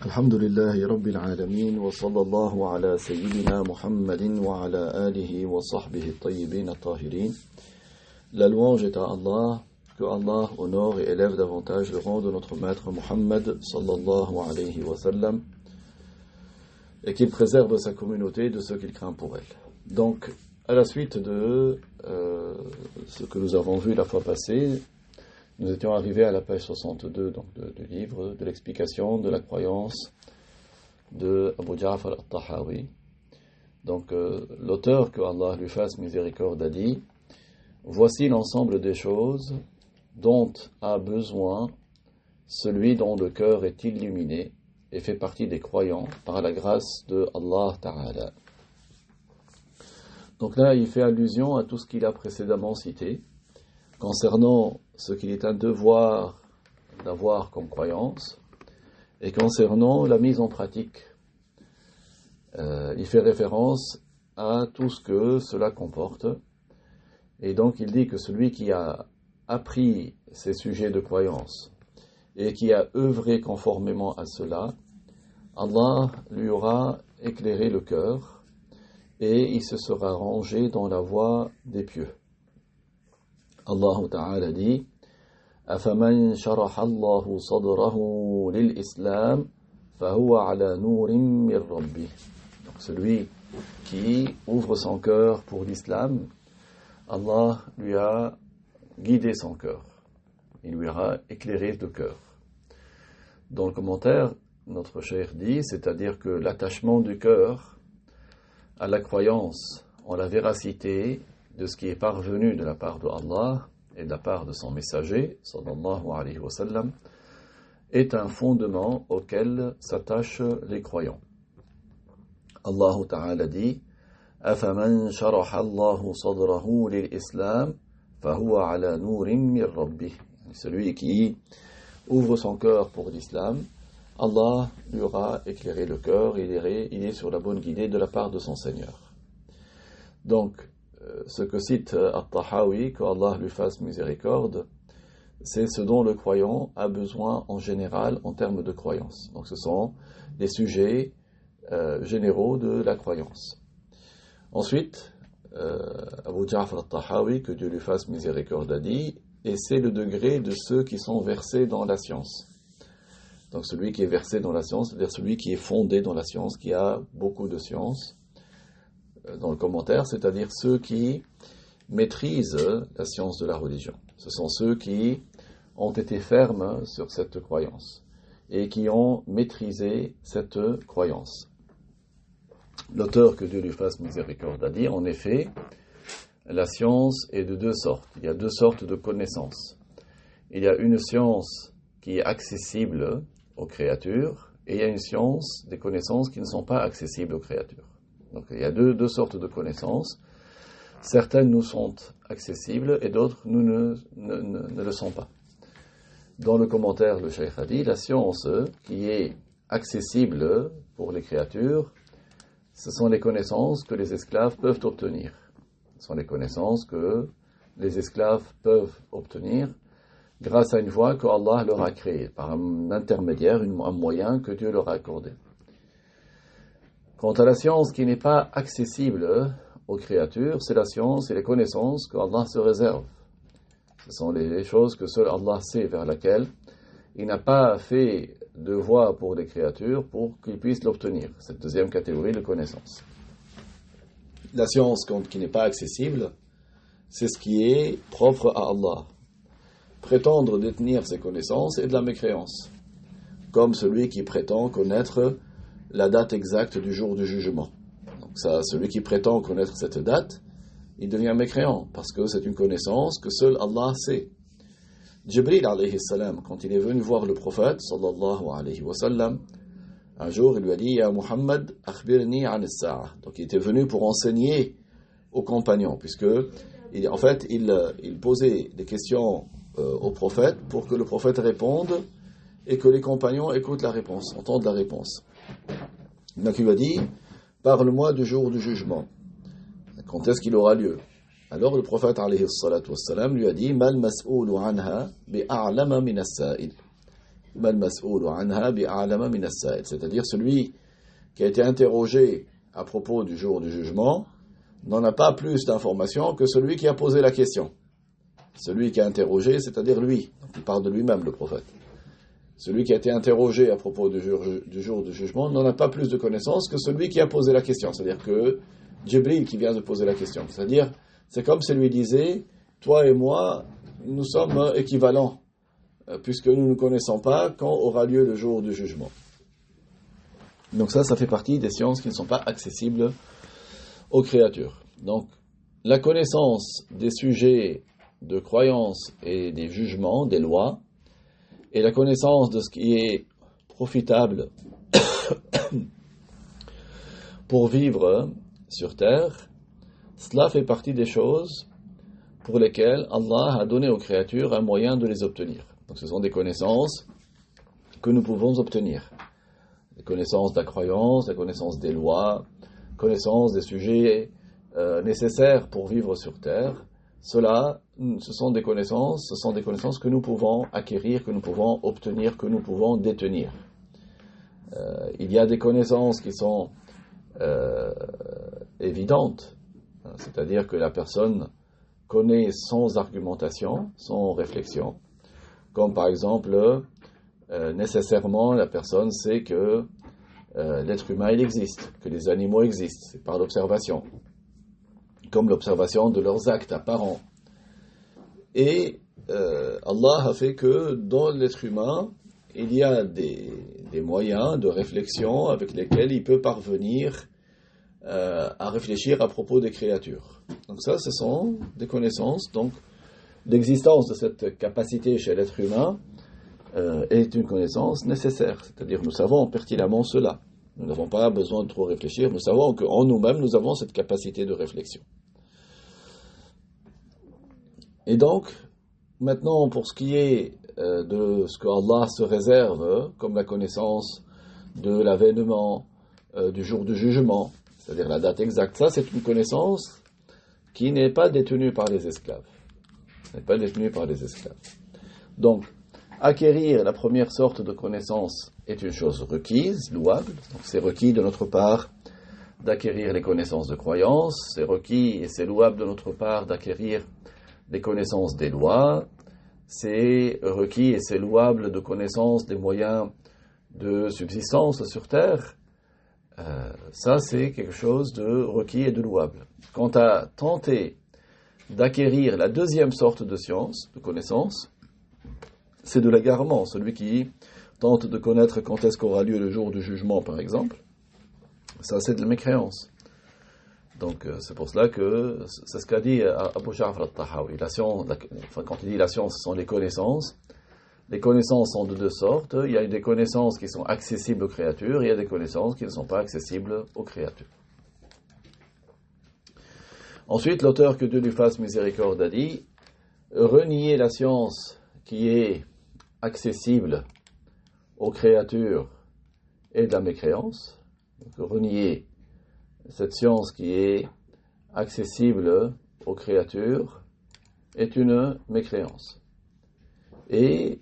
الحمد لله رب العالمين وصلى الله على سيدنا محمد وعلى آله وصحبه الطيبين الطاهرين. La louange est à Allah, que Allah honore et élève davantage le rang de notre maître Muhammad sallallahu alayhi wa sallam et qu'il préserve sa communauté de ce qu'il craint pour elle. Donc, à la suite de ce que nous avons vu la fois passée, nous étions arrivés à la page 62 donc du livre, de l'explication de la croyance de Abu Ja'far al-Tahawi. Donc l'auteur, que Allah lui fasse miséricorde, a dit: voici l'ensemble des choses dont a besoin celui dont le cœur est illuminé et fait partie des croyants par la grâce de Allah Ta'ala. Donc là, il fait allusion à tout ce qu'il a précédemment cité concernant ce qu'il est un devoir d'avoir comme croyance et concernant la mise en pratique. Il fait référence à tout ce que cela comporte. Et donc il dit que celui qui a appris ces sujets de croyance et qui a œuvré conformément à cela, Allah lui aura éclairé le cœur et il se sera rangé dans la voie des pieux. Allah Ta'ala dit: أَفَمَنْ شَرَحَ اللَّهُ صَدْرَهُ لِلْإِسْلَامِ فَهُوَ عَلَى نُورٍ مِّن رَبِّهِ. Donc celui qui ouvre son cœur pour l'islam, Allah lui a guidé son cœur, il lui a éclairé le cœur. Dans le commentaire, notre cheikh dit, c'est-à-dire que l'attachement du cœur à la croyance en la véracité de ce qui est parvenu de la part de Allah et de la part de son messager, sallallahu alayhi wa sallam, est un fondement auquel s'attachent les croyants. Allah Ta'ala dit: أَفَمَنْ شَرَحَ اللَّهُ صَدْرَهُ لِلْإِسْلَامِ فَهُوَ عَلَى نُورٍ مِّن رَبِّهِ. Celui qui ouvre son cœur pour l'islam, Allah lui aura éclairé le cœur, il est sur la bonne guidée de la part de son Seigneur. Donc, ce que cite At-Tahawi, que Allah lui fasse miséricorde, c'est ce dont le croyant a besoin en général en termes de croyance. Donc ce sont les sujets généraux de la croyance. Ensuite, Abu Ja'far al-Tahawi, que Dieu lui fasse miséricorde, a dit: et c'est le degré de ceux qui sont versés dans la science. Donc celui qui est versé dans la science, c'est-à-dire celui qui est fondé dans la science, qui a beaucoup de science. Dans le commentaire, c'est-à-dire ceux qui maîtrisent la science de la religion. Ce sont ceux qui ont été fermes sur cette croyance et qui ont maîtrisé cette croyance. L'auteur, que Dieu lui fasse miséricorde, a dit: en effet, la science est de deux sortes. Il y a deux sortes de connaissances. Il y a une science qui est accessible aux créatures et il y a une science des connaissances qui ne sont pas accessibles aux créatures. Donc il y a deux sortes de connaissances. Certaines nous sont accessibles et d'autres nous ne le sont pas. Dans le commentaire, le cheikh a dit: la science qui est accessible pour les créatures, ce sont les connaissances que les esclaves peuvent obtenir. Ce sont les connaissances que les esclaves peuvent obtenir grâce à une voie que Allah leur a créée, par un intermédiaire, un moyen que Dieu leur a accordé. Quant à la science qui n'est pas accessible aux créatures, c'est la science et les connaissances que Allah se réserve. Ce sont les choses que seul Allah sait, vers laquelle il n'a pas fait de voie pour les créatures pour qu'ils puissent l'obtenir. Cette deuxième catégorie de connaissances. La science qui n'est pas accessible, c'est ce qui est propre à Allah. Prétendre détenir ces connaissances est de la mécréance, comme celui qui prétend connaître la date exacte du jour du jugement. Donc ça, celui qui prétend connaître cette date, il devient mécréant, parce que c'est une connaissance que seul Allah sait. Jibril alayhi salam, quand il est venu voir le prophète sallallahu alayhi wa sallam, un jour il lui a dit: Ya Muhammad, akhbirni an as-sa'a. Donc il était venu pour enseigner aux compagnons, puisque en fait il posait des questions au prophète pour que le prophète réponde et que les compagnons écoutent la réponse, entendent la réponse. Donc il lui a dit: parle-moi du jour du jugement. Quand est-ce qu'il aura lieu? Alors le prophète alayhi salatu wassalam lui a dit: Mal mas'oulu anha bi'a'lama min as-sa'il. mal mas'oulu anha bi'a'lama min as-sa'il. C'est-à-dire celui qui a été interrogé à propos du jour du jugement n'en a pas plus d'informations que celui qui a posé la question. Celui qui a interrogé, c'est-à-dire lui. Donc il parle de lui-même, le prophète. Celui qui a été interrogé à propos du jour du jugement n'en a pas plus de connaissances que celui qui a posé la question. C'est-à-dire que Jibril qui vient de poser la question. C'est-à-dire, c'est comme si lui disait, toi et moi, nous sommes équivalents, puisque nous ne connaissons pas quand aura lieu le jour du jugement. Donc ça fait partie des sciences qui ne sont pas accessibles aux créatures. Donc, la connaissance des sujets de croyance et des jugements, des lois, et la connaissance de ce qui est profitable pour vivre sur terre, cela fait partie des choses pour lesquelles Allah a donné aux créatures un moyen de les obtenir. Donc ce sont des connaissances que nous pouvons obtenir. Des connaissances de la croyance, des connaissances des lois, connaissances des sujets nécessaires pour vivre sur terre. Ce sont des connaissances que nous pouvons acquérir, que nous pouvons obtenir, que nous pouvons détenir. Il y a des connaissances qui sont évidentes, c'est-à-dire que la personne connaît sans argumentation, sans réflexion, comme par exemple, nécessairement la personne sait que l'être humain il existe, que les animaux existent, c'est par l'observation, comme l'observation de leurs actes apparents. Et Allah a fait que dans l'être humain, il y a des moyens de réflexion avec lesquels il peut parvenir à réfléchir à propos des créatures. Donc ça, ce sont des connaissances. Donc l'existence de cette capacité chez l'être humain est une connaissance nécessaire. C'est-à-dire nous savons pertinemment cela. Nous n'avons pas besoin de trop réfléchir. Nous savons qu'en nous-mêmes, nous avons cette capacité de réflexion. Et donc, maintenant, pour ce qui est de ce que Allah se réserve, comme la connaissance de l'avènement du jour du jugement, c'est-à-dire la date exacte, ça c'est une connaissance qui n'est pas détenue par les esclaves. N'est pas détenue par les esclaves. Donc, acquérir la première sorte de connaissance est une chose requise, louable. Donc, c'est requis de notre part d'acquérir les connaissances de croyance. C'est requis et c'est louable de notre part d'acquérir les connaissances des lois. C'est requis et c'est louable de connaissance des moyens de subsistance sur terre. Ça, c'est quelque chose de requis et de louable. Quant à tenter d'acquérir la deuxième sorte de science, de connaissance, c'est de l'égarement. Celui qui tente de connaître quand est-ce qu'aura lieu le jour du jugement, par exemple, ça, c'est de la mécréance. Donc, c'est pour cela que c'est ce qu'a dit Abu Ja'far al-Tahawi. Quand il dit la science, ce sont les connaissances. Les connaissances sont de deux sortes. Il y a des connaissances qui sont accessibles aux créatures, et il y a des connaissances qui ne sont pas accessibles aux créatures. Ensuite, l'auteur, que Dieu lui fasse miséricorde, a dit renier la science qui est accessible aux créatures est de la mécréance. Donc, renier cette science qui est accessible aux créatures est une mécréance. Et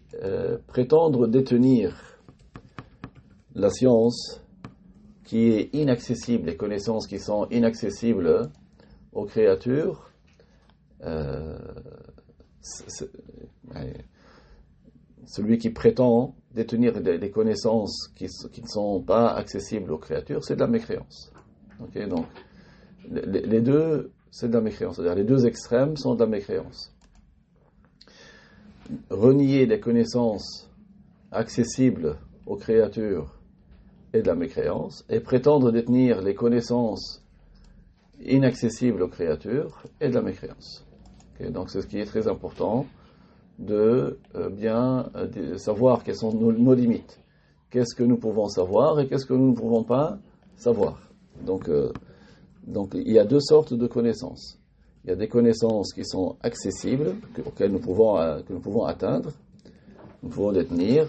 prétendre détenir la science qui est inaccessible, les connaissances qui sont inaccessibles aux créatures, celui qui prétend détenir des connaissances qui ne sont pas accessibles aux créatures, c'est de la mécréance. Okay, donc, les deux, c'est de la mécréance. C'est-à-dire, les deux extrêmes sont de la mécréance. Renier des connaissances accessibles aux créatures est de la mécréance, et prétendre détenir les connaissances inaccessibles aux créatures est de la mécréance. Okay, donc, c'est ce qui est très important de de savoir quelles sont nos limites. Qu'est-ce que nous pouvons savoir et qu'est-ce que nous ne pouvons pas savoir. Donc, il y a deux sortes de connaissances. Il y a des connaissances qui sont accessibles, auxquelles nous pouvons atteindre, nous pouvons détenir.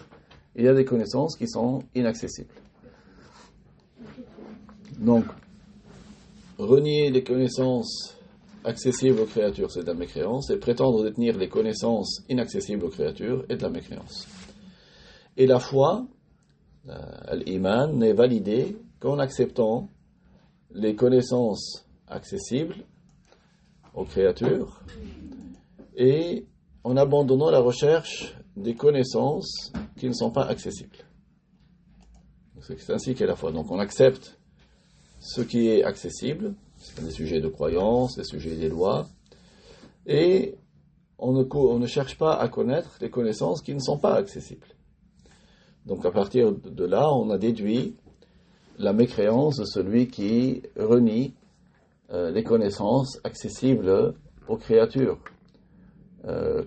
Et il y a des connaissances qui sont inaccessibles. Donc, renier les connaissances accessibles aux créatures, c'est de la mécréance, et prétendre détenir les connaissances inaccessibles aux créatures est de la mécréance. Et la foi, l'iman, n'est validée qu'en acceptant les connaissances accessibles aux créatures et en abandonnant la recherche des connaissances qui ne sont pas accessibles. C'est ainsi qu'est la foi. Donc on accepte ce qui est accessible, c'est des sujets de croyance, des sujets des lois, et on ne cherche pas à connaître les connaissances qui ne sont pas accessibles. Donc à partir de là, on a déduit la mécréance de celui qui renie les connaissances accessibles aux créatures,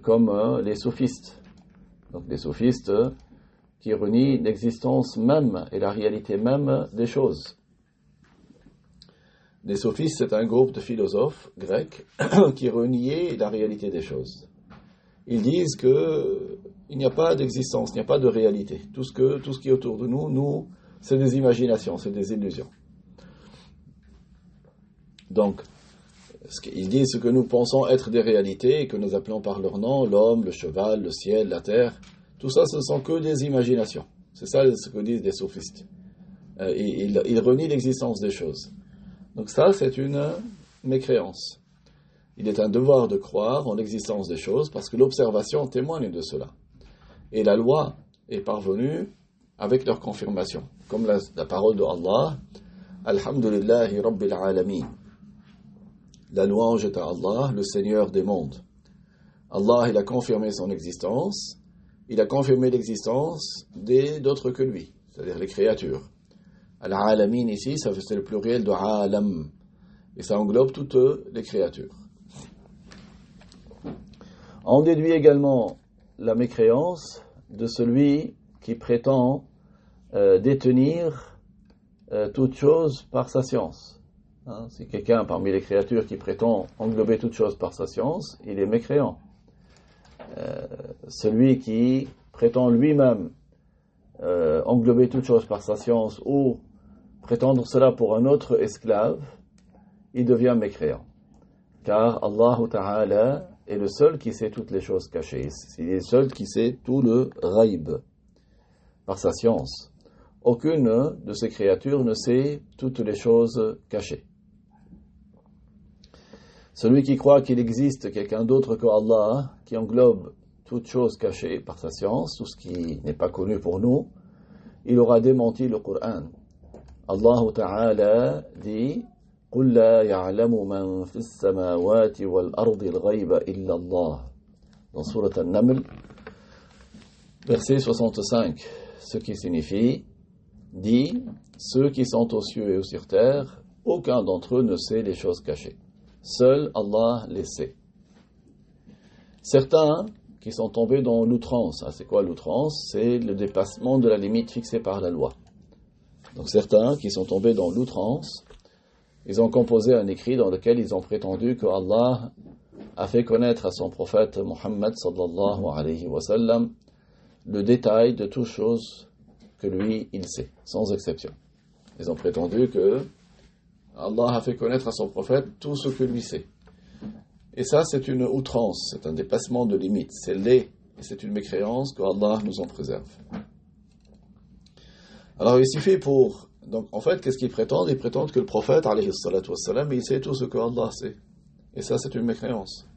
comme les sophistes. Donc les sophistes qui renient l'existence même et la réalité même des choses. Les sophistes, c'est un groupe de philosophes grecs qui reniaient la réalité des choses. Ils disent qu'il n'y a pas d'existence, il n'y a pas de réalité. Tout ce qui est autour de nous, c'est des imaginations, c'est des illusions. Donc, ils disent ce que nous pensons être des réalités et que nous appelons par leur nom, l'homme, le cheval, le ciel, la terre, tout ça, ce ne sont que des imaginations. C'est ça ce que disent les sophistes. Ils renient l'existence des choses. Donc ça, c'est une mécréance. Il est un devoir de croire en l'existence des choses parce que l'observation témoigne de cela. Et la loi est parvenue avec leur confirmation. Comme la parole de Allah, Alhamdulillahi Rabbil Alamin. La louange est à Allah, le Seigneur des mondes. Allah, il a confirmé son existence. Il a confirmé l'existence d'autres que lui, c'est-à-dire les créatures. Al-Alamin ici, c'est le pluriel de Alam. Et ça englobe toutes les créatures. On déduit également la mécréance de celui qui prétend détenir toute chose par sa science. Si quelqu'un parmi les créatures qui prétend englober toute chose par sa science, il est mécréant. Celui qui prétend lui-même englober toute chose par sa science ou prétendre cela pour un autre esclave, il devient mécréant. Car Allah Ta'ala est le seul qui sait toutes les choses cachées. Il est le seul qui sait tout le ghaib par sa science. Aucune de ces créatures ne sait toutes les choses cachées. Celui qui croit qu'il existe quelqu'un d'autre que Allah, qui englobe toutes choses cachées par sa science, tout ce qui n'est pas connu pour nous, il aura démenti le Coran. Allah Ta'ala dit قُلْ لَا يَعْلَمُ مَنْ فِي السَّمَاوَاتِ وَالْأَرْضِ الْغَيْبَ إِلَّا اللَّهِ dans Surat An-Naml, verset 65, ce qui signifie, dit, ceux qui sont aux cieux et sur terre, aucun d'entre eux ne sait les choses cachées. Seul Allah les sait. Certains qui sont tombés dans l'outrance. C'est quoi l'outrance? C'est le dépassement de la limite fixée par la loi. Donc certains qui sont tombés dans l'outrance, ils ont composé un écrit dans lequel ils ont prétendu que Allah a fait connaître à son prophète Muhammad sallallahu alayhi wa sallam le détail de toutes choses que lui, il sait, sans exception. Ils ont prétendu que Allah a fait connaître à son prophète tout ce que lui sait. Et ça, c'est une outrance, c'est un dépassement de limite, c'est laid, et c'est une mécréance que Allah nous en préserve. Alors, il suffit pour... Donc, en fait, qu'est-ce qu'ils prétendent? Ils prétendent que le prophète, alayhi salatu wassalam, il sait tout ce que Allah sait. Et ça, c'est une mécréance.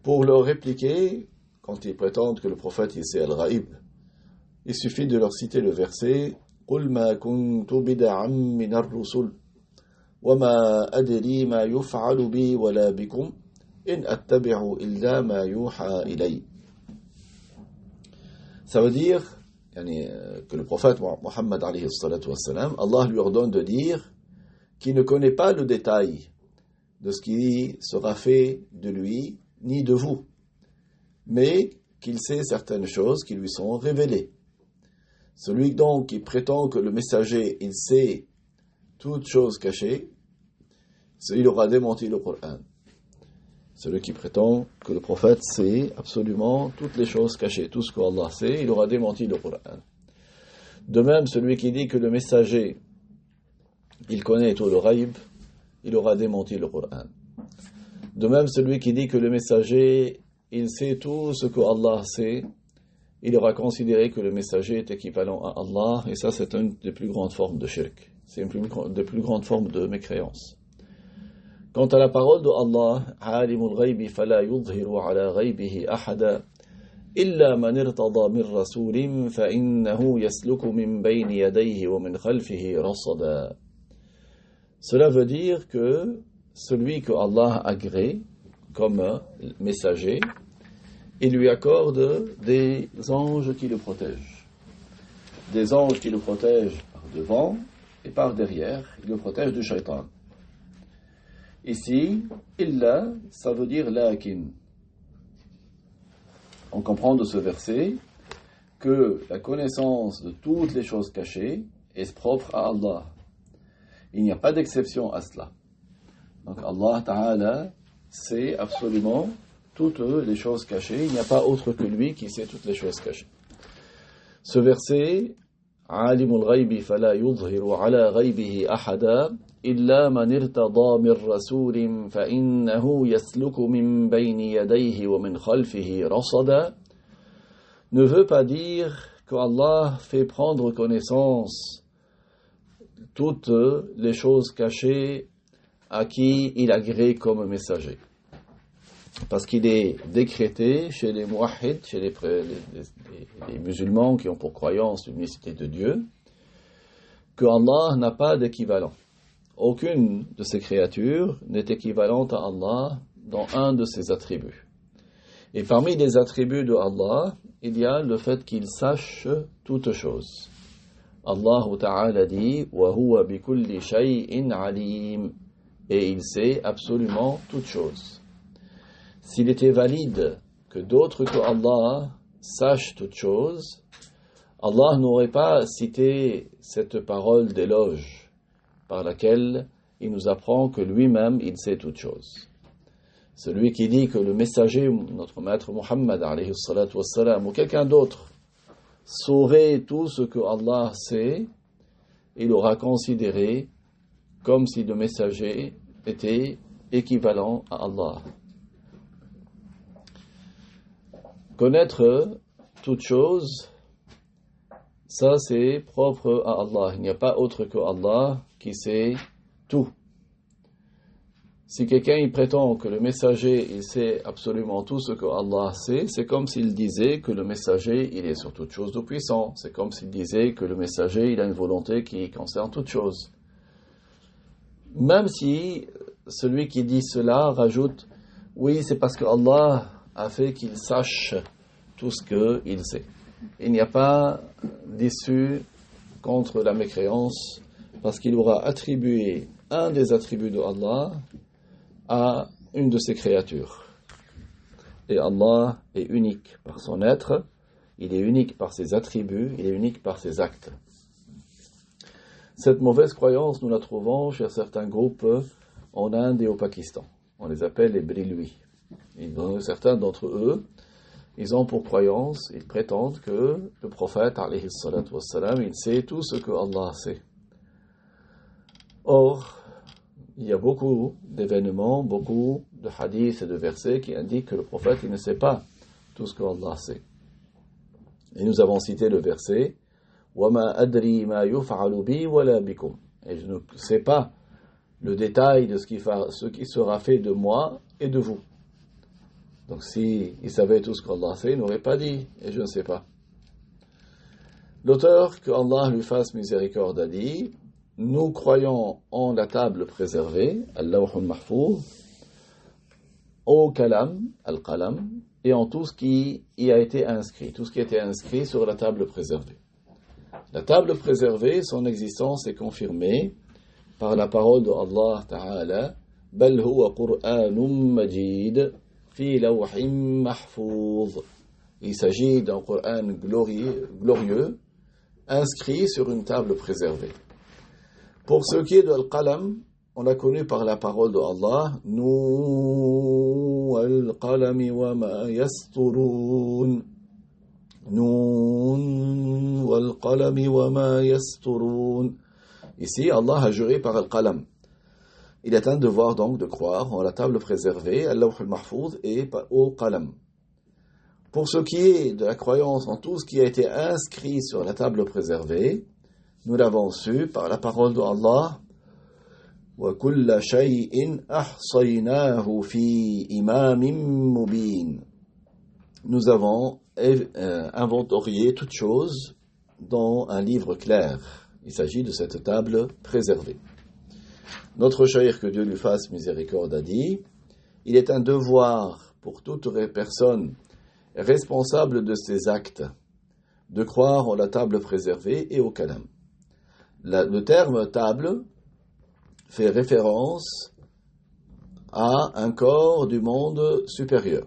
Pour leur répliquer, quand ils prétendent que le prophète, il sait al-ghaib, il suffit de leur citer le verset « قُلْ مَا كُنْتُ بِدَعًا مِنَ الرُّسُلِ وَمَا أَدْرِي مَا يُفْعَلُ بِي وَلَا بِكُمْ إِنْ أَتَّبِعُ إِلَّا مَا يُوحَى إِلَيّْ » Ça veut dire que le prophète Mohammed alayhi salatu wassalam, Allah lui ordonne de dire qu'il ne connaît pas le détail de ce qui sera fait de lui ni de vous, mais qu'il sait certaines choses qui lui sont révélées. Celui donc qui prétend que le messager, il sait toutes choses cachées, il aura démenti le Coran. Celui qui prétend que le prophète sait absolument toutes les choses cachées, tout ce qu'Allah sait, il aura démenti le Coran. De même, celui qui dit que le messager, il connaît tout le ghaib, il aura démenti le Coran. De même, celui qui dit que le messager, il sait tout ce que Allah sait, il aura considéré que le messager est équivalent à Allah, et ça c'est une des plus grandes formes de shirk. C'est une des plus grandes formes de mécréance. Quant à la parole de Allah, عَالِمُ الْغَيْبِ فَلَا يُظْهِرُ عَلَى غَيْبِهِ أَحَدًا إِلَّا مَنِ ارْتَضَى مِنْ رَسُولٍ فَإِنَّهُ يَسْلُكُ مِنْ بَيْنِ يَدَيْهِ وَمِنْ خَلْفِهِ رَصَدًا. Cela veut dire que celui que Allah agrée comme messager, il lui accorde des anges qui le protègent. Des anges qui le protègent par devant et par derrière. Ils le protègent du shaitan. Ici, illa, ça veut dire lakin. On comprend de ce verset que la connaissance de toutes les choses cachées est propre à Allah. Il n'y a pas d'exception à cela. Donc Allah Ta'ala sait absolument toutes les choses cachées. Il n'y a pas autre que lui qui sait toutes les choses cachées. Ce verset, عَالِمُ الْغَيْبِ فَلَا يُظْهِرُ عَلَى غَيْبِهِ أَحَدًا إِلَّا مَنِ ارْتَضَى مِنْ رَسُولٍ فَإِنَّهُ يَسْلُكُ مِنْ بَيْنِ يَدَيْهِ وَمِنْ خَلْفِهِ رَصَدًا ne veut pas dire qu'Allah fait prendre connaissance toutes les choses cachées à qui il agrée comme messager. Parce qu'il est décrété chez les muwahhid, chez les musulmans qui ont pour croyance l'unicité de Dieu, que Allah n'a pas d'équivalent. Aucune de ces créatures n'est équivalente à Allah dans un de ses attributs. Et parmi les attributs de Allah, il y a le fait qu'il sache toutes choses. Allah Ta'ala dit « Wa huwa bi kulli shay'in alim » et il sait absolument toutes choses. S'il était valide que d'autres que Allah sachent toutes choses, Allah n'aurait pas cité cette parole d'éloge par laquelle il nous apprend que lui-même il sait toutes choses. Celui qui dit que le messager, notre maître Muhammad alayhi salatu wassalam, ou quelqu'un d'autre saurait tout ce que Allah sait, il aura considéré comme si le messager était équivalent à Allah. Connaître toute chose, ça c'est propre à Allah. Il n'y a pas autre que Allah qui sait tout. Si quelqu'un il prétend que le messager il sait absolument tout ce que Allah sait, c'est comme s'il disait que le messager il est sur toute chose de puissant. C'est comme s'il disait que le messager il a une volonté qui concerne toute chose. Même si celui qui dit cela rajoute « Oui, c'est parce que Allah a fait qu'il sache tout ce qu'il sait. » Il n'y a pas d'issue contre la mécréance parce qu'il aura attribué un des attributs de Allah à une de ses créatures. Et Allah est unique par son être, il est unique par ses attributs, il est unique par ses actes. Cette mauvaise croyance, nous la trouvons chez certains groupes en Inde et au Pakistan. On les appelle les Brilouis. Certains d'entre eux, ils ont pour croyance, ils prétendent que le prophète, alayhi salatu wassalam, il sait tout ce que Allah sait. Or, il y a beaucoup d'événements, beaucoup de hadiths et de versets qui indiquent que le prophète il ne sait pas tout ce que Allah sait. Et nous avons cité le verset وَمَا أَدْرِي مَا يُفْعَلُ بِي وَلَا بِكُمْ. Et je ne sais pas le détail de ce qui sera fait de moi et de vous. Donc si il savait tout ce qu'Allah sait, il n'aurait pas dit « et je ne sais pas ». L'auteur, que Allah lui fasse miséricorde, a dit « Nous croyons en la table préservée, al-lawh al-mahfouz, au kalam, al-qalam, et en tout ce qui y a été inscrit, tout ce qui a été inscrit sur la table préservée. » La table préservée, son existence est confirmée par la parole de Allah Ta'ala « Bal huwa Qur'anum majid fi lawhim mahfouz » Il s'agit d'un Qur'an glorieux, inscrit sur une table préservée. Pour ce qui est de Al-Qalam, on l'a connu par la parole de Allah « Nun al-qalami wa ma yasturun » Nun wal-qalami wa ma yasturun. Ici, Allah a juré par Al-Qalam. Il est un devoir donc de croire en la table préservée, al-lawh al-mahfouz et au Qalam. Pour ce qui est de la croyance en tout ce qui a été inscrit sur la table préservée, nous l'avons su par la parole d'Allah. وَكُلَّ شَيْءٍ أَحْصَيْنَاهُ فِي إِمَامٍ مُبِينٍ. Nous avons inventorié toute chose dans un livre clair. Il s'agit de cette table préservée. Notre cheikh, que Dieu lui fasse miséricorde, a dit, il est un devoir pour toute personne responsable de ses actes de croire en la table préservée et au kalam. Le terme table fait référence à un corps du monde supérieur.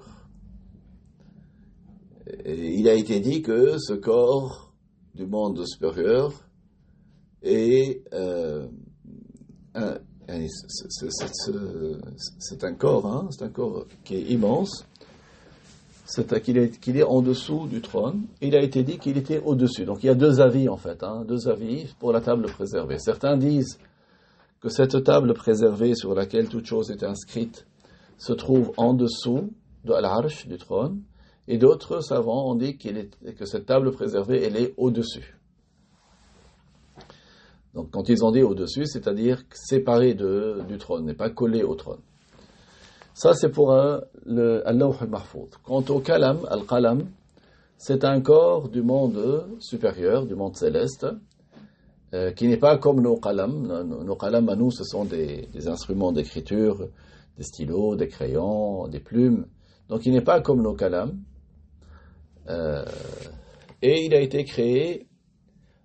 Et il a été dit que ce corps du monde supérieur est c'est un corps, c'est un corps qui est immense, qu'il est en dessous du trône. Il a été dit qu'il était au-dessus. Donc il y a deux avis en fait, deux avis pour la table préservée. Certains disent que cette table préservée sur laquelle toute chose est inscrite se trouve en dessous de l'Arsh, du trône, et d'autres savants ont dit que cette table préservée, elle est au-dessus. Donc quand ils ont dit au-dessus, c'est-à-dire séparée du trône, n'est pas collée au trône. Ça c'est pour le Lawh al-Mahfouz. Quant au Kalam, al-Qalam, c'est un corps du monde supérieur, du monde céleste, qui n'est pas comme nos qalam. Nos qalam à nous, ce sont des instruments d'écriture, des stylos, des crayons, des plumes. Donc il n'est pas comme nos qalam. Et il a été créé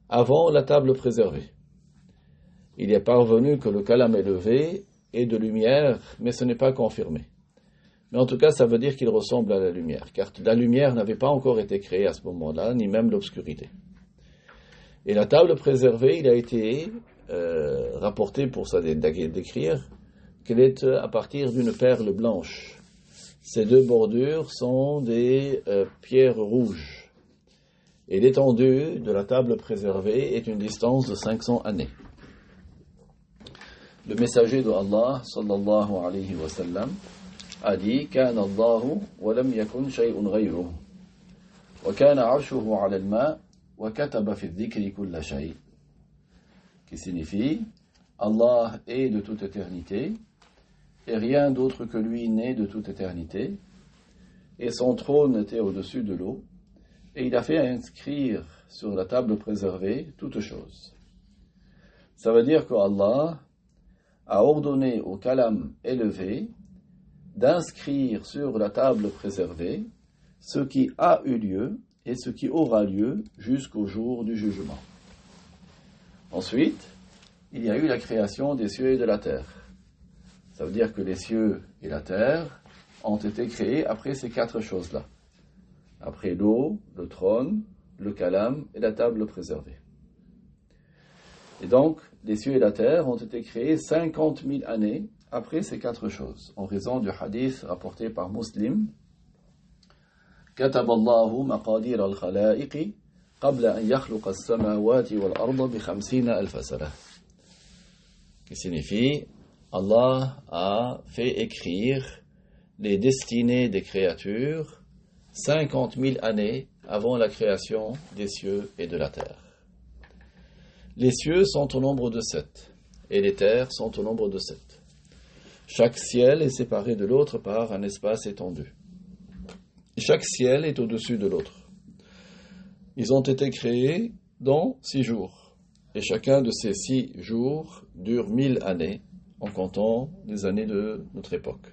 avant la table préservée. Il est parvenu que le kalam élevé est de lumière, mais ce n'est pas confirmé. Mais en tout cas, ça veut dire qu'il ressemble à la lumière, car la lumière n'avait pas encore été créée à ce moment-là, ni même l'obscurité. Et la table préservée, il a été rapporté pour ça décrire qu'elle est à partir d'une perle blanche. Ces deux bordures sont des pierres rouges. Et l'étendue de la table préservée est une distance de 500 années. Le messager de Allah, sallallahu alayhi wa sallam, a dit « كَانَ اللَّهُ وَلَمْ يَكُنْ شَيْءٌ غَيْرُهُ وَكَانَ عَرْشُهُ عَلَى الْمَاءِ وَكَتَبَ فِي الذِّكْرِ كُلَّ شَيْءٍ » qui signifie « Allah est de toute éternité, et rien d'autre que lui n'est de toute éternité, et son trône était au-dessus de l'eau, et il a fait inscrire sur la table préservée toutes choses. » Ça veut dire que Allah a ordonné au kalam élevé d'inscrire sur la table préservée ce qui a eu lieu et ce qui aura lieu jusqu'au jour du jugement. Ensuite, il y a eu la création des cieux et de la terre. Ça veut dire que les cieux et la terre ont été créés après ces quatre choses-là. Après l'eau, le trône, le kalam et la table préservée. Et donc, les cieux et la terre ont été créés 50 000 années après ces quatre choses, en raison du hadith rapporté par Muslim. كتب الله مقادير الخلائق قبل أن يخلق السماوات والأرض ب50 ألف سنة. Qui signifie, Allah a fait écrire les destinées des créatures 50 000 années avant la création des cieux et de la terre. Les cieux sont au nombre de 7, et les terres sont au nombre de 7. Chaque ciel est séparé de l'autre par un espace étendu. Chaque ciel est au-dessus de l'autre. Ils ont été créés dans 6 jours. Et chacun de ces 6 jours dure 1000 années, en comptant les années de notre époque.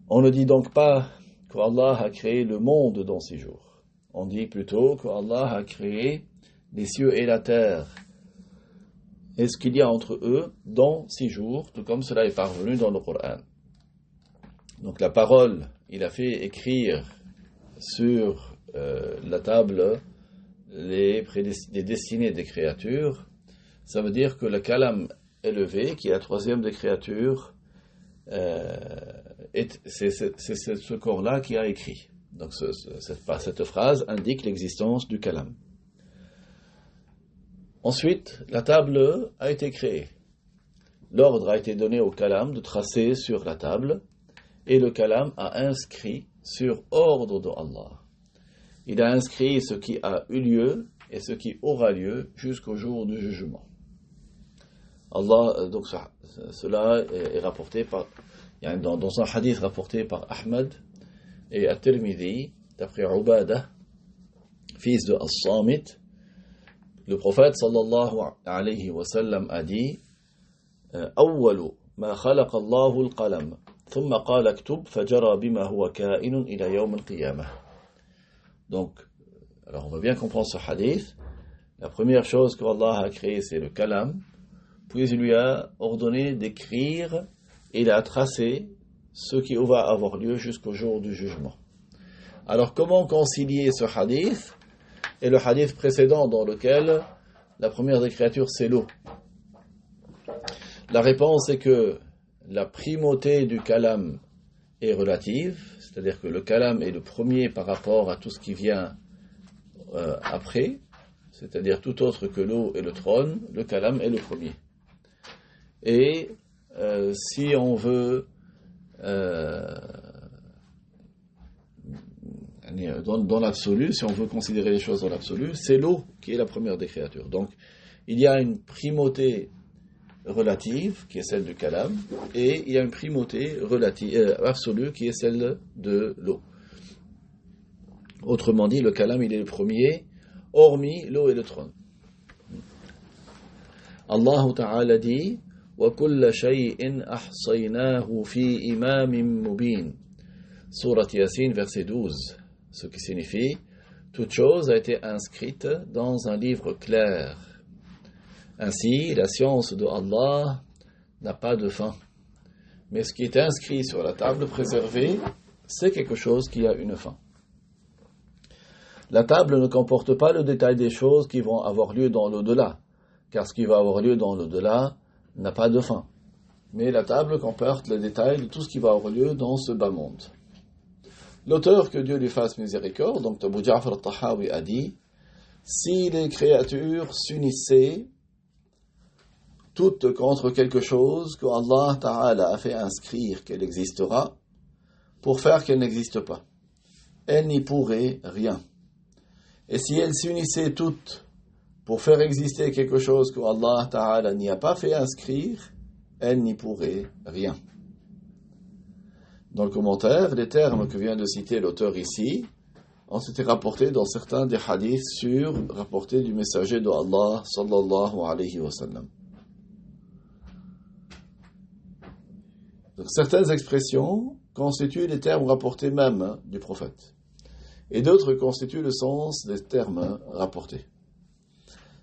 On ne dit donc pas qu'Allah a créé le monde dans 6 jours. On dit plutôt qu'Allah a créé les cieux et la terre, et ce qu'il y a entre eux dans 6 jours, tout comme cela est parvenu dans le Coran. Donc la parole, il a fait écrire sur la table les destinées des créatures. Ça veut dire que le kalam élevé, qui est la troisième des créatures, c'est ce corps-là qui a écrit. Donc cette phrase indique l'existence du kalam. Ensuite, la table a été créée. L'ordre a été donné au kalam de tracer sur la table, Et le kalam a inscrit sur ordre de Allah. Il a inscrit ce qui a eu lieu et ce qui aura lieu jusqu'au jour du jugement. Allah, donc cela est rapporté par, dans un hadith rapporté par Ahmad et At-Tirmidhi, d'après Ubadah, fils de As-Samit, le prophète sallallahu alayhi wa sallam a dit أول ما خلق الله القلم ثم قال اكتب فجرى بما هو كائن إلى يوم القيامة. Donc, alors on va bien comprendre ce hadith. La première chose qu'Allah a créée, c'est le kalam, puis il lui a ordonné d'écrire et il a tracé ce qui va avoir lieu jusqu'au jour du jugement. Alors comment concilier ce hadith et le hadith précédent dans lequel la première des créatures c'est l'eau? La réponse est que la primauté du kalam est relative, c'est-à-dire que le kalam est le premier par rapport à tout ce qui vient après, c'est-à-dire tout autre que l'eau et le trône, le kalam est le premier. Et si on veut dans l'absolu, si on veut considérer les choses dans l'absolu, c'est l'eau qui est la première des créatures. Donc il y a une primauté relative qui est celle du kalam et il y a une primauté absolue qui est celle de l'eau. Autrement dit, le kalam il est le premier, hormis l'eau et le trône. Allah Ta'ala dit وَكُلَّ شَيْءٍ أَحْصَيْنَاهُ فِي إِمَامٍ مُبِينٍ. Sourate Yasin, verset 12. Ce qui signifie toute chose a été inscrite dans un livre clair. Ainsi, la science de Allah n'a pas de fin. Mais ce qui est inscrit sur la table préservée, c'est quelque chose qui a une fin. La table ne comporte pas le détail des choses qui vont avoir lieu dans l'au-delà, car ce qui va avoir lieu dans l'au-delà n'a pas de fin. Mais la table comporte le détail de tout ce qui va avoir lieu dans ce bas monde. L'auteur, que Dieu lui fasse miséricorde, donc Abu Ja'far al-Tahawi a dit, si les créatures s'unissaient toutes contre quelque chose que Allah Ta'ala a fait inscrire qu'elle existera, pour faire qu'elle n'existe pas, elles n'y pourraient rien. Et si elles s'unissaient toutes pour faire exister quelque chose que Allah Ta'ala n'y a pas fait inscrire, elles n'y pourraient rien. Dans le commentaire, les termes que vient de citer l'auteur ici ont été rapportés dans certains des hadiths rapportés du messager de Allah sallallahu alayhi wa sallam. Donc, certaines expressions constituent les termes rapportés même du prophète, et d'autres constituent le sens des termes rapportés.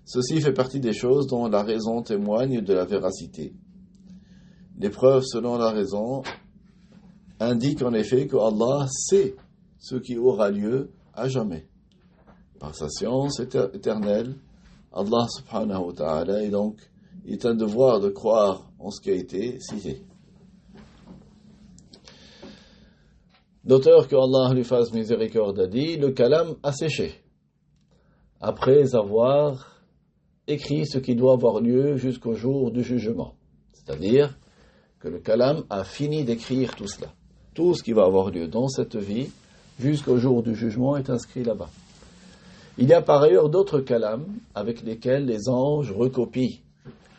Ceci fait partie des choses dont la raison témoigne de la véracité. Les preuves selon la raison indiquent en effet que Allah sait ce qui aura lieu à jamais. Par sa science éternelle, Allah subhanahu wa ta'ala, et donc il est un devoir de croire en ce qui a été cité. L'auteur, que Allah lui fasse miséricorde, a dit, le kalam a séché, après avoir écrit ce qui doit avoir lieu jusqu'au jour du jugement. C'est-à-dire que le kalam a fini d'écrire tout cela. Tout ce qui va avoir lieu dans cette vie, jusqu'au jour du jugement, est inscrit là-bas. Il y a par ailleurs d'autres kalams avec lesquels les anges recopient,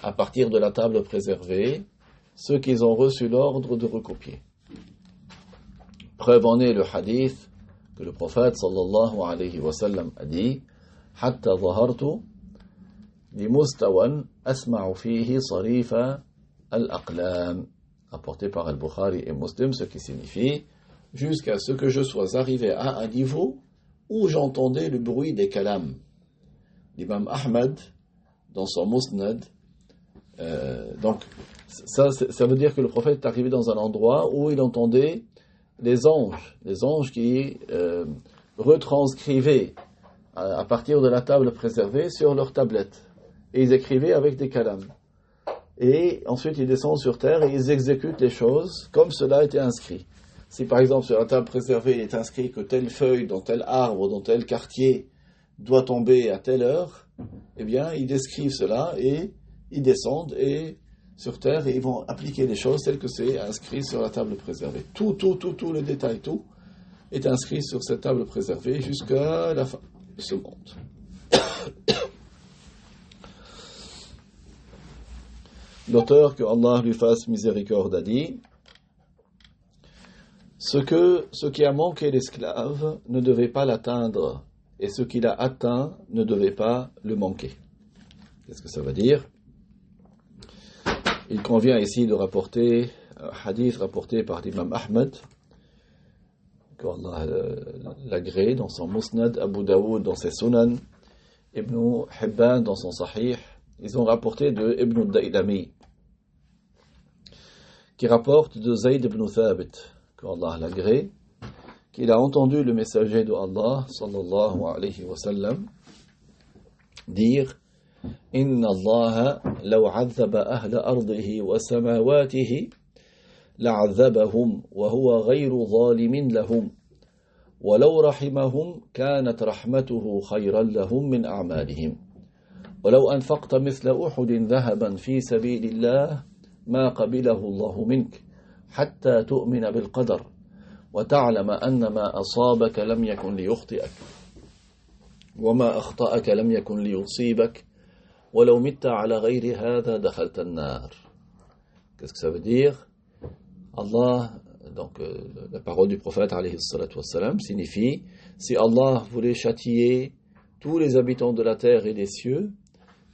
à partir de la table préservée, ce qu'ils ont reçu l'ordre de recopier. Preuve en est le hadith que le prophète sallallahu alayhi wa sallam a dit Hatta zahartu li mustawan asma'u fihi sarifa al-aqlam, rapporté par Al-Bukhari et Muslim, ce qui signifie jusqu'à ce que je sois arrivé à un niveau où j'entendais le bruit des kalams. L'imam Ahmad, dans son Musnad, donc ça veut dire que le prophète est arrivé dans un endroit où il entendait les anges qui retranscrivaient à partir de la table préservée sur leur tablette. Et ils écrivaient avec des kalams. Et ensuite ils descendent sur terre et ils exécutent les choses comme cela a été inscrit. Si par exemple sur la table préservée il est inscrit que telle feuille dans tel arbre, dans tel quartier doit tomber à telle heure, eh bien ils décrivent cela et ils descendent et sur terre et ils vont appliquer les choses telles que c'est inscrit sur la table préservée. Tout le détail, tout est inscrit sur cette table préservée jusqu'à la fin de ce monde. L'auteur, que Allah lui fasse miséricorde, a dit: ce qui a manqué l'esclave ne devait pas l'atteindre, et ce qu'il a atteint ne devait pas le manquer. Qu'est-ce que ça veut dire? Il convient ici de rapporter un hadith rapporté par l'imam Ahmed, qu'Allah l'agrée, dans son Musnad, Abu Daoud dans ses Sunan, Ibn Hibban dans son Sahih. Ils ont rapporté de Ibn al-Dailami, qui rapporte de Zayd ibn Thabit, qu'Allah l'agrée, qu'il a entendu le messager de Allah, sallallahu alayhi wa sallam, dire: Inna Allah law azaba ahla ardihi wa samawatihi la'azabahum wa huwa ghayru zalimin lahum wa law rahimahum kanat rahmatuhu khayran lahum min a'malihim wa law anfaqta mithla uhudin dhahaban fi sabilillah ma qabilahu Allah mink hatta tu'mina bil qadar wa ta'lama anna ma asabaka lam yakun liyukhti'ak wa ma akhta'aka lam yakun liyusibak. Qu'est-ce que ça veut dire? Allah, donc la parole du prophète alayhi salatu wassalam signifie: si Allah voulait châtier tous les habitants de la terre et des cieux,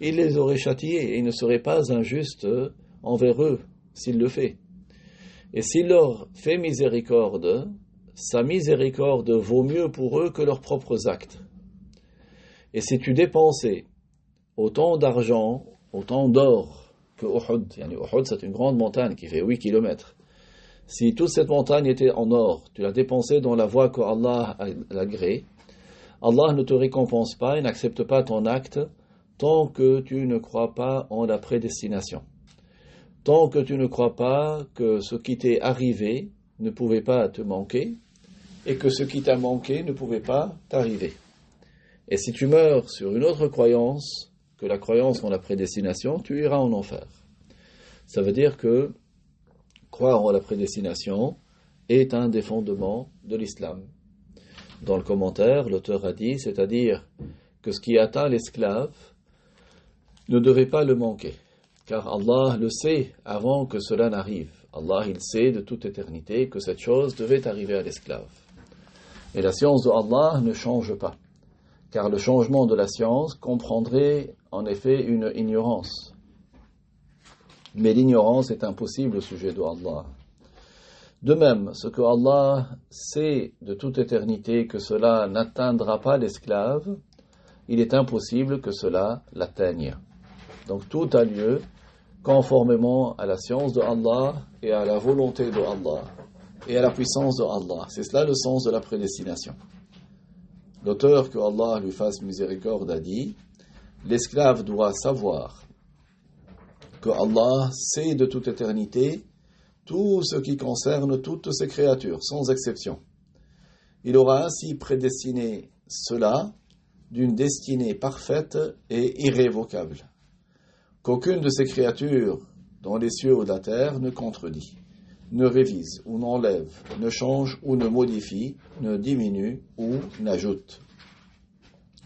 il les aurait châtiés et il ne serait pas injuste envers eux s'il le fait. Et s'il leur fait miséricorde, sa miséricorde vaut mieux pour eux que leurs propres actes. Et si tu dépensais autant d'argent, autant d'or que Uhud. Uhud, c'est une grande montagne qui fait 8 km. Si toute cette montagne était en or, tu l'as dépensée dans la voie que Allah a agréée, Allah ne te récompense pas et n'accepte pas ton acte tant que tu ne crois pas en la prédestination. Tant que tu ne crois pas que ce qui t'est arrivé ne pouvait pas te manquer et que ce qui t'a manqué ne pouvait pas t'arriver. Et si tu meurs sur une autre croyance que la croyance en la prédestination, tu iras en enfer. Ça veut dire que croire en la prédestination est un des fondements de l'islam. Dans le commentaire, l'auteur a dit, c'est-à-dire que ce qui atteint l'esclave ne devait pas le manquer, car Allah le sait avant que cela n'arrive. Allah, il sait de toute éternité que cette chose devait arriver à l'esclave. Et la science de Allah ne change pas, car le changement de la science comprendrait en effet une ignorance. Mais l'ignorance est impossible au sujet de Allah. De même, ce que Allah sait de toute éternité que cela n'atteindra pas l'esclave, il est impossible que cela l'atteigne. Donc tout a lieu conformément à la science de Allah et à la volonté de Allah et à la puissance de Allah. C'est cela le sens de la prédestination. L'auteur, que Allah lui fasse miséricorde, a dit: l'esclave doit savoir que Allah sait de toute éternité tout ce qui concerne toutes ses créatures, sans exception. Il aura ainsi prédestiné cela d'une destinée parfaite et irrévocable, qu'aucune de ces créatures dans les cieux ou la terre ne contredit, ne révise ou n'enlève, ne change ou ne modifie, ne diminue ou n'ajoute.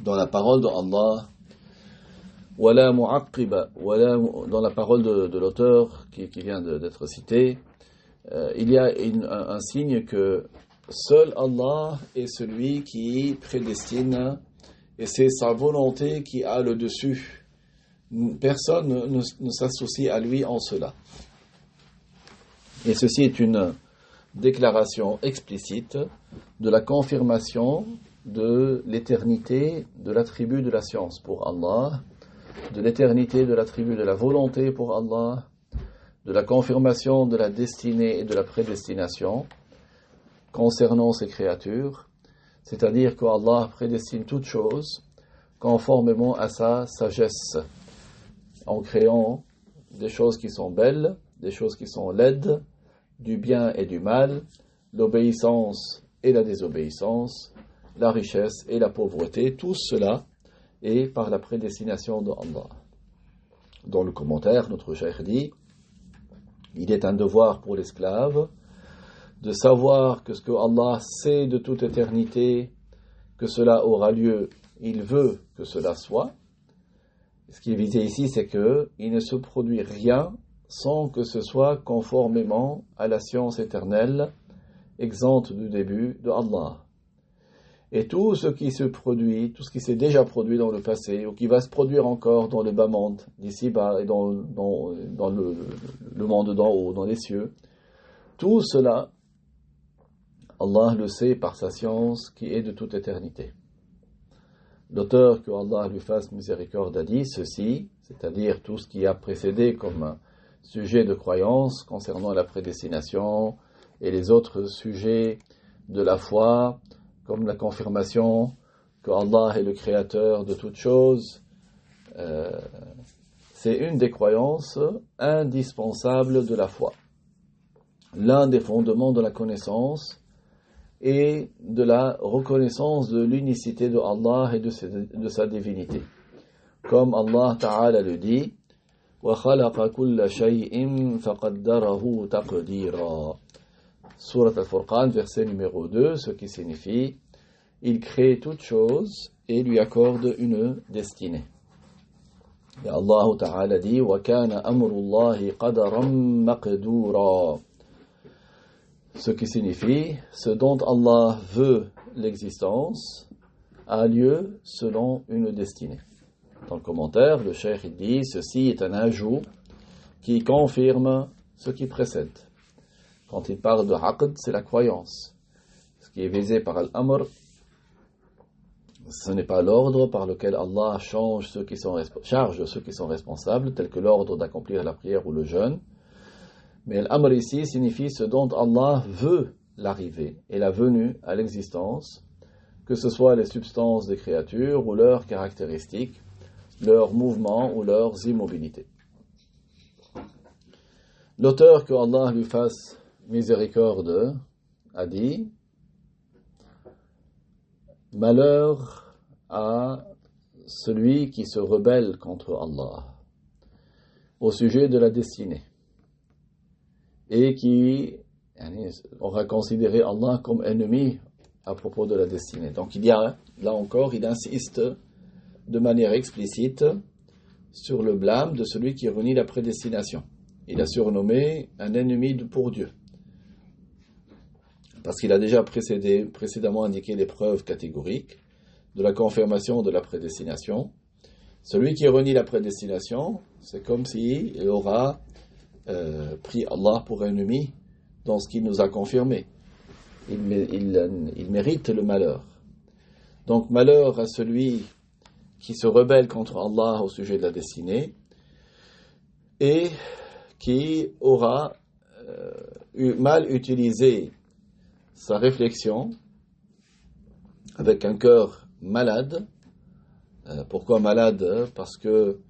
Dans la parole de Allah, dans la parole de l'auteur qui vient d'être cité, il y a un signe que seul Allah est celui qui prédestine et c'est sa volonté qui a le dessus. Personne ne s'associe à lui en cela. Et ceci est une déclaration explicite de la confirmation de l'éternité de l'attribut de la science pour Allah, de l'éternité de l'attribut de la volonté pour Allah, de la confirmation de la destinée et de la prédestination concernant ces créatures, c'est-à-dire qu'Allah prédestine toutes choses conformément à sa sagesse, en créant des choses qui sont belles, des choses qui sont laides, du bien et du mal, l'obéissance et la désobéissance, la richesse et la pauvreté, tout cela est par la prédestination de Allah. Dans le commentaire, notre cheikh dit: Il est un devoir pour l'esclave de savoir que ce que Allah sait de toute éternité, que cela aura lieu, il veut que cela soit. Ce qui est visé ici, c'est qu'il ne se produit rien sans que ce soit conformément à la science éternelle, exempte du début de Allah. Et tout ce qui se produit, tout ce qui s'est déjà produit dans le passé, ou qui va se produire encore dans le bas monde, d'ici-bas, et dans le monde d'en haut, dans les cieux, tout cela, Allah le sait par sa science qui est de toute éternité. L'auteur, que Allah lui fasse miséricorde, a dit ceci, c'est-à-dire tout ce qui a précédé comme sujet de croyance concernant la prédestination et les autres sujets de la foi, comme la confirmation que Allah est le créateur de toutes choses, c'est une des croyances indispensables de la foi. L'un des fondements de la connaissance et de la reconnaissance de l'unicité de Allah et de sa divinité. Comme Allah Ta'ala le dit, وَخَلَقَ كُلَّ شَيْءٍ فَقَدَّرَهُ تَقْدِيرًا. Surat Al-Furqan, verset numéro 2, ce qui signifie il crée toute chose et lui accorde une destinée. Et Allah Ta'ala dit وَكَانَ أَمْرُ اللَّهِ قَدَرًا مَقْدُورًا. Ce qui signifie ce dont Allah veut l'existence a lieu selon une destinée. Dans le commentaire, le cheikh dit ceci est un ajout qui confirme ce qui précède. Quand il parle de aqd, c'est la croyance. Ce qui est visé par al-amr, ce n'est pas l'ordre par lequel Allah charge ceux qui sont responsables, tel que l'ordre d'accomplir la prière ou le jeûne. Mais l'amr ici signifie ce dont Allah veut l'arrivée et la venue à l'existence, que ce soit les substances des créatures ou leurs caractéristiques, leurs mouvements ou leurs immobilités. L'auteur, que Allah lui fasse miséricorde, a dit malheur à celui qui se rebelle contre Allah au sujet de la destinée et qui aura considéré Allah comme ennemi à propos de la destinée. Donc il y a, là encore, il insiste de manière explicite sur le blâme de celui qui renie la prédestination. Il a surnommé un ennemi pour Dieu. Parce qu'il a déjà précédemment indiqué les preuves catégoriques de la confirmation de la prédestination. Celui qui renie la prédestination, c'est comme s'il aura pris Allah pour ennemi dans ce qu'il nous a confirmé. Il mérite le malheur. Donc malheur à celui qui se rebelle contre Allah au sujet de la destinée et qui aura mal utilisé sa réflexion avec un cœur malade. Pourquoi malade? Parce que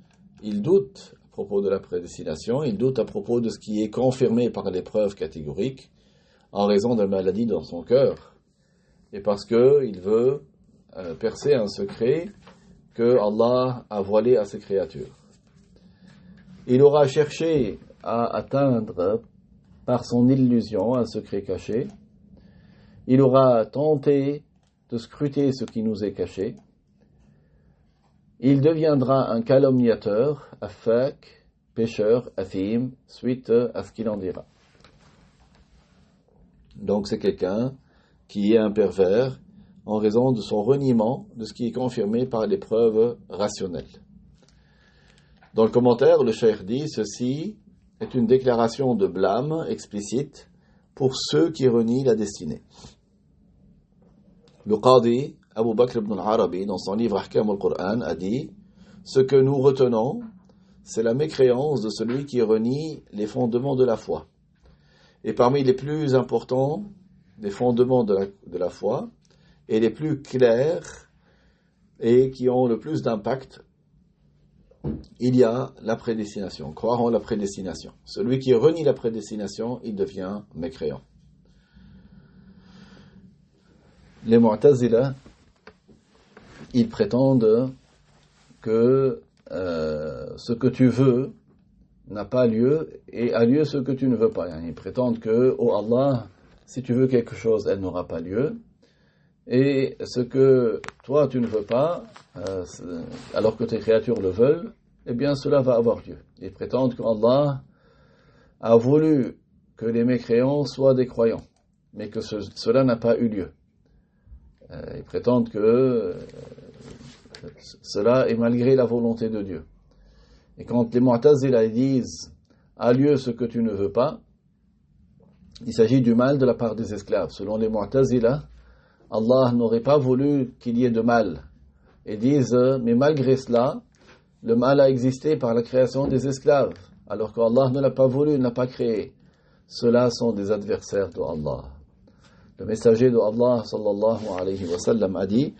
il doute à propos de la prédestination, il doute à propos de ce qui est confirmé par les preuves catégoriques en raison de la maladie dans son cœur et parce qu'il veut percer un secret que Allah a voilé à ses créatures. Il aura cherché à atteindre par son illusion un secret caché. Il aura tenté de scruter ce qui nous est caché. Il deviendra un calomniateur, affaq, pécheur, athim, suite à ce qu'il en dira. Donc c'est quelqu'un qui est un pervers en raison de son reniement de ce qui est confirmé par les preuves rationnelles. Dans le commentaire, le cheikh dit ceci est une déclaration de blâme explicite pour ceux qui renient la destinée. Le Qadi Abu Bakr ibn al-Arabi, dans son livre Ahkam al-Qur'an, a dit ce que nous retenons, c'est la mécréance de celui qui renie les fondements de la foi. Et parmi les plus importants des fondements de la foi, et les plus clairs et qui ont le plus d'impact, il y a la prédestination, croire en la prédestination. Celui qui renie la prédestination, il devient mécréant. Les Mu'tazila, ils prétendent que ce que tu veux n'a pas lieu et a lieu ce que tu ne veux pas. Ils prétendent que, oh Allah, si tu veux quelque chose, elle n'aura pas lieu. Et ce que toi tu ne veux pas, alors que tes créatures le veulent, eh bien cela va avoir lieu. Ils prétendent qu'Allah a voulu que les mécréants soient des croyants, mais que cela n'a pas eu lieu. Ils prétendent que cela est malgré la volonté de Dieu. Et quand les Mu'tazila disent « a lieu ce que tu ne veux pas », il s'agit du mal de la part des esclaves. Selon les Mu'tazila, Allah n'aurait pas voulu qu'il y ait de mal. Et disent « mais malgré cela, le mal a existé par la création des esclaves, alors qu'Allah ne l'a pas voulu, ne l'a pas créé. » Ceux-là sont des adversaires de Allah. Le messager de Allah sallallahu alayhi wa sallam a dit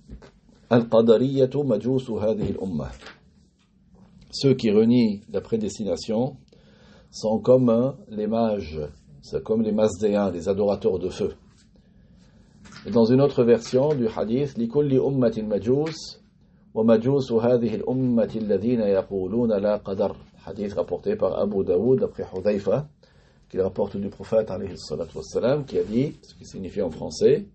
« Al-Qadariyatu majusu hadhihi al-ummah » Ceux qui renient la prédestination sont comme les mages, c'est comme les Mazdéens, les adorateurs de feu. Et dans une autre version du hadith, لِكُلِّ أُمَّةٍ مَجُوسٍ وَمَجُوسُ هَذِهِ الْأُمَّةِ الَّذِينَ يَقُولُونَ لَا قَدَرٍ Hadith rapporté par Abu Daoud d'après Hudhayfa, qui rapporte du prophète alayhi salatu wassalam, qui a dit, ce qui signifie en français,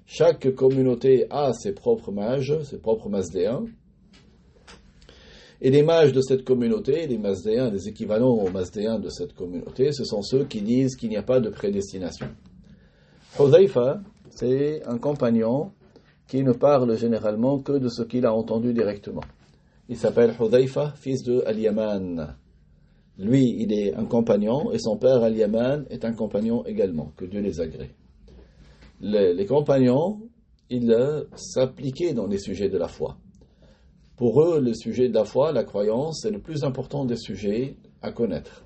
chaque communauté a ses propres mages, ses propres Mazdéens, et les mages de cette communauté, les Mazdéens, les équivalents aux Mazdéens de cette communauté, ce sont ceux qui disent qu'il n'y a pas de prédestination. Hudhayfa, c'est un compagnon qui ne parle généralement que de ce qu'il a entendu directement. Il s'appelle Hudhayfa, fils de Al-Yaman. Lui, il est un compagnon, et son père Al-Yaman est un compagnon également, que Dieu les agrée. Les compagnons, ils s'appliquaient dans les sujets de la foi. Pour eux, le sujet de la foi, la croyance, c'est le plus important des sujets à connaître.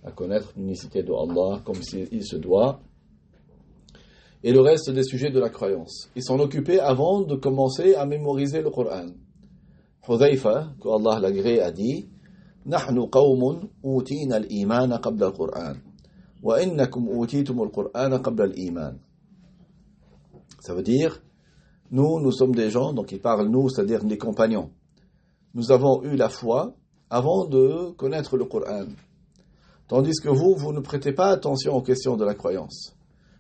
À connaître l'unicité de Allah comme il se doit. Et le reste des sujets de la croyance. Ils s'en occupaient avant de commencer à mémoriser le Coran. Hudhayfa, que Allah l'agrée, a dit « Nahnu qawmun utina al-iman qabla al-Qur'an. Wa innakum utitum al-Qur'an qabla al-iman. » Ça veut dire, nous sommes des gens, donc il parle nous, c'est-à-dire des compagnons. Nous avons eu la foi avant de connaître le Coran. Tandis que vous ne prêtez pas attention aux questions de la croyance.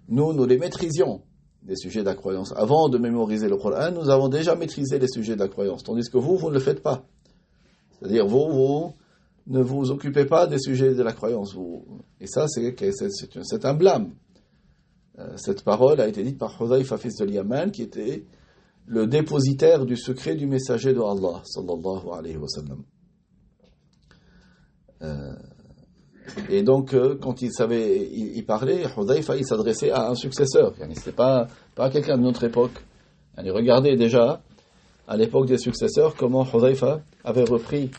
Nous les maîtrisions, les sujets de la croyance. Avant de mémoriser le Coran, nous avons déjà maîtrisé les sujets de la croyance. Tandis que vous ne le faites pas. C'est-à-dire, vous ne vous occupez pas des sujets de la croyance. Et ça, c'est un blâme. Cette parole a été dite par Hudhayfa, fils de Yaman, qui était le dépositaire du secret du messager de Allah, sallallahu alayhi wa sallam. Et donc, quand il parlait, Hudhayfa, il s'adressait à un successeur. C'était pas à quelqu'un de notre époque. Regardez déjà, à l'époque des successeurs, comment Hudhayfa avait repris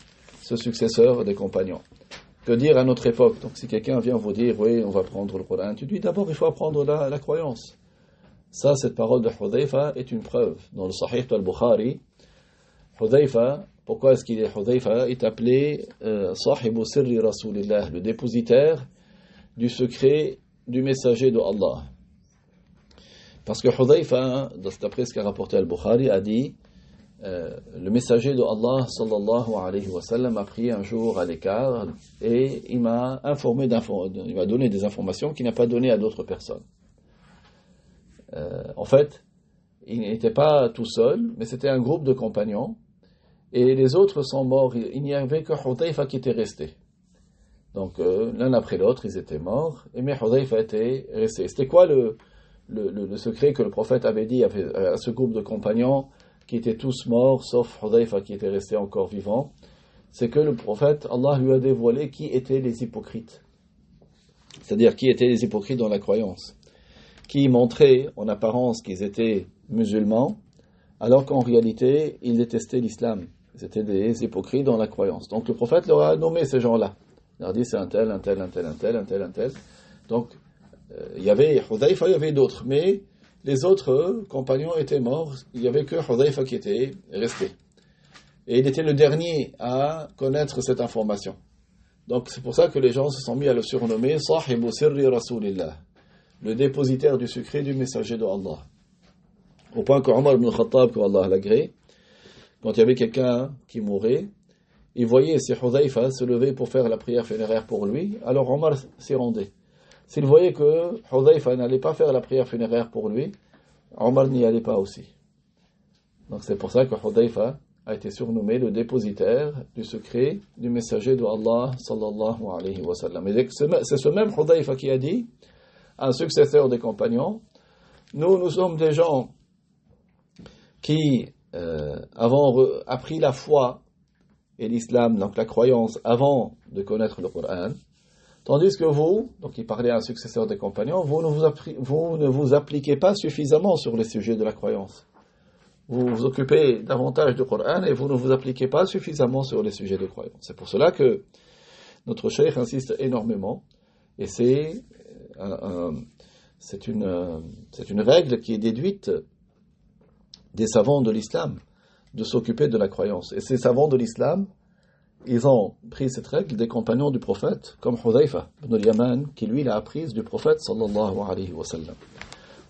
ce successeur des compagnons. Que dire à notre époque? Donc, si quelqu'un vient vous dire, oui, on va prendre le Coran, tu dis d'abord, il faut apprendre la croyance. Ça, cette parole de Hudhayfa est une preuve. Dans le Sahih al-Bukhari, Hudhayfa, pourquoi est-ce qu'il est Hudhayfa, est appelé Sahibu Sirri Rasulillah, le dépositaire du secret du messager de Allah. Parce que Hudhayfa, d'après ce qu'a rapporté al-Bukhari, a dit le messager de Allah sallallahu alayhi wa sallam a pris un jour à l'écart et il m'a il m'a donné des informations qu'il n'a pas données à d'autres personnes. En fait, il n'était pas tout seul, mais c'était un groupe de compagnons, et les autres sont morts. Il n'y avait que Hudhayfa qui était resté. Donc, l'un après l'autre, ils étaient morts, mais Hudhayfa était resté. C'était quoi le secret que le prophète avait dit à ce groupe de compagnons qui étaient tous morts, sauf Hudhayfa qui était resté encore vivant? C'est que le prophète, Allah lui a dévoilé qui étaient les hypocrites. C'est-à-dire qui étaient les hypocrites dans la croyance, qui montraient en apparence qu'ils étaient musulmans, alors qu'en réalité, ils détestaient l'islam. Ils étaient des hypocrites dans la croyance. Donc le prophète leur a nommé ces gens-là. Il leur a dit c'est un tel, un tel, un tel, un tel, un tel, un tel. Donc il y avait Hudhayfa, il y avait d'autres, mais les autres compagnons étaient morts. Il n'y avait que Hudhayfa qui était resté. Et il était le dernier à connaître cette information. Donc c'est pour ça que les gens se sont mis à le surnommer Sahibu Sirri Rasulillah, le dépositaire du secret du messager de Allah. Au point que Omar ibn Khattab, que Allah l'agrée, quand il y avait quelqu'un qui mourait, il voyait si Hudhayfa se levait pour faire la prière funéraire pour lui, alors Omar s'y rendait. S'il voyait que Hudhayfa n'allait pas faire la prière funéraire pour lui, Omar n'y allait pas aussi. Donc c'est pour ça que Hudhayfa a été surnommé le dépositaire du secret du messager de Allah sallallahu alayhi wa sallam. Et c'est ce même Hudhayfa qui a dit, un successeur des compagnons, nous sommes des gens qui avons appris la foi et l'islam, donc la croyance, avant de connaître le Coran, tandis que vous, donc il parlait à un successeur des compagnons, vous ne vous appliquez pas suffisamment sur les sujets de la croyance. Vous vous occupez davantage du Coran et vous ne vous appliquez pas suffisamment sur les sujets de croyance. C'est pour cela que notre cheikh insiste énormément, et c'est une règle qui est déduite des savants de l'islam, de s'occuper de la croyance. Et ces savants de l'islam, ils ont pris cette règle des compagnons du prophète, comme Hudhayfa ibn al-Yaman, qui lui l'a apprise du prophète sallallahu alayhi wa sallam.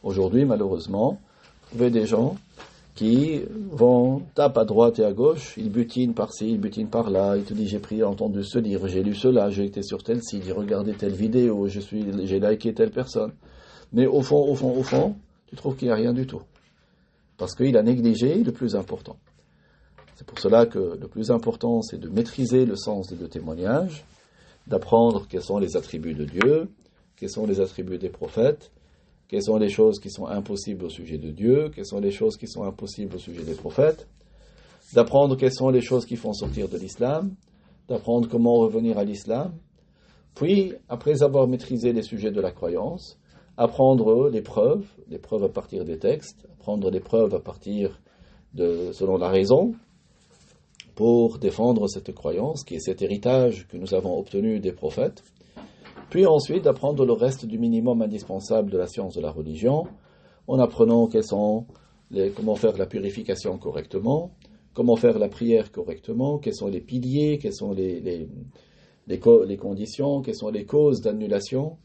Aujourd'hui, malheureusement, vous avez des gens qui vont taper à droite et à gauche, ils butinent par-ci, ils butinent par-là, ils te disent j'ai entendu ce livre, j'ai lu cela, j'ai été sur tel site, j'ai regardé telle vidéo, j'ai liké telle personne. Mais au fond, tu trouves qu'il n'y a rien du tout. Parce qu'il a négligé le plus important. C'est pour cela que le plus important, c'est de maîtriser le sens des deux témoignages, d'apprendre quels sont les attributs de Dieu, quels sont les attributs des prophètes, quelles sont les choses qui sont impossibles au sujet de Dieu, quelles sont les choses qui sont impossibles au sujet des prophètes, d'apprendre quelles sont les choses qui font sortir de l'islam, d'apprendre comment revenir à l'islam, puis, après avoir maîtrisé les sujets de la croyance, apprendre les preuves à partir des textes, apprendre les preuves à partir selon la raison, pour défendre cette croyance, qui est cet héritage que nous avons obtenu des prophètes, puis ensuite d'apprendre le reste du minimum indispensable de la science de la religion, en apprenant comment faire la purification correctement, comment faire la prière correctement, quels sont les piliers, quelles sont les conditions, quelles sont les causes d'annulation,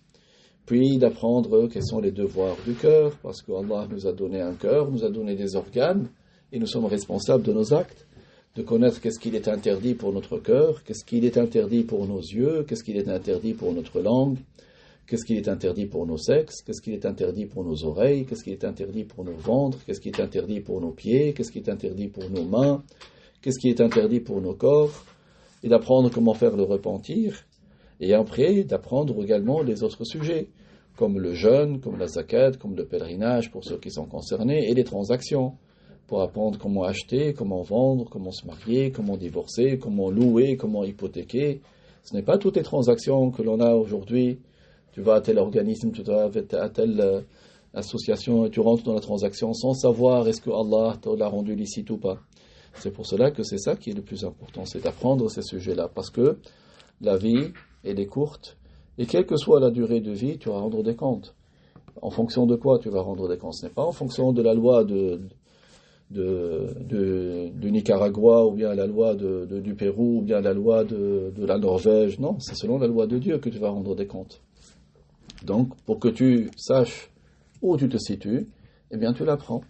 puis d'apprendre quels sont les devoirs du cœur, parce que Allah nous a donné un cœur, nous a donné des organes, et nous sommes responsables de nos actes, de connaître qu'est-ce qu'il est interdit pour notre cœur, qu'est-ce qu'il est interdit pour nos yeux, qu'est-ce qu'il est interdit pour notre langue, qu'est-ce qu'il est interdit pour nos sexes, qu'est-ce qu'il est interdit pour nos oreilles, qu'est-ce qu'il est interdit pour nos ventres, qu'est-ce qui est interdit pour nos pieds, qu'est-ce qui est interdit pour nos mains, qu'est-ce qui est interdit pour nos corps, et d'apprendre comment faire le repentir, et après d'apprendre également les autres sujets, comme le jeûne, comme la zakat, comme le pèlerinage pour ceux qui sont concernés, et les transactions, pour apprendre comment acheter, comment vendre, comment se marier, comment divorcer, comment louer, comment hypothéquer. Ce n'est pas toutes les transactions que l'on a aujourd'hui. Tu vas à tel organisme, tu vas à telle association et tu rentres dans la transaction sans savoir est-ce que Allah l'a rendu licite ou pas. C'est pour cela que c'est ça qui est le plus important, c'est d'apprendre ces sujets-là. Parce que la vie, elle est courte et quelle que soit la durée de vie, tu vas rendre des comptes. En fonction de quoi tu vas rendre des comptes? Ce n'est pas en fonction de la loi du Nicaragua, ou bien la loi du Pérou, ou bien la loi de la Norvège. Non, c'est selon la loi de Dieu que tu vas rendre des comptes. Donc, pour que tu saches où tu te situes, eh bien, tu l'apprends.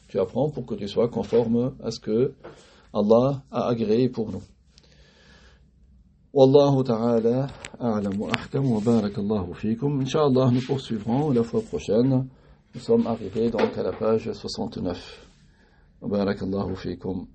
Tu apprends pour que tu sois conforme à ce que Allah a agréé pour nous. Wallahu ta'ala a'lam wa ahkam wa barakallahu fikum. Inch'Allah, nous poursuivrons la fois prochaine. Nous sommes arrivés donc à la page 69. وبارك الله فيكم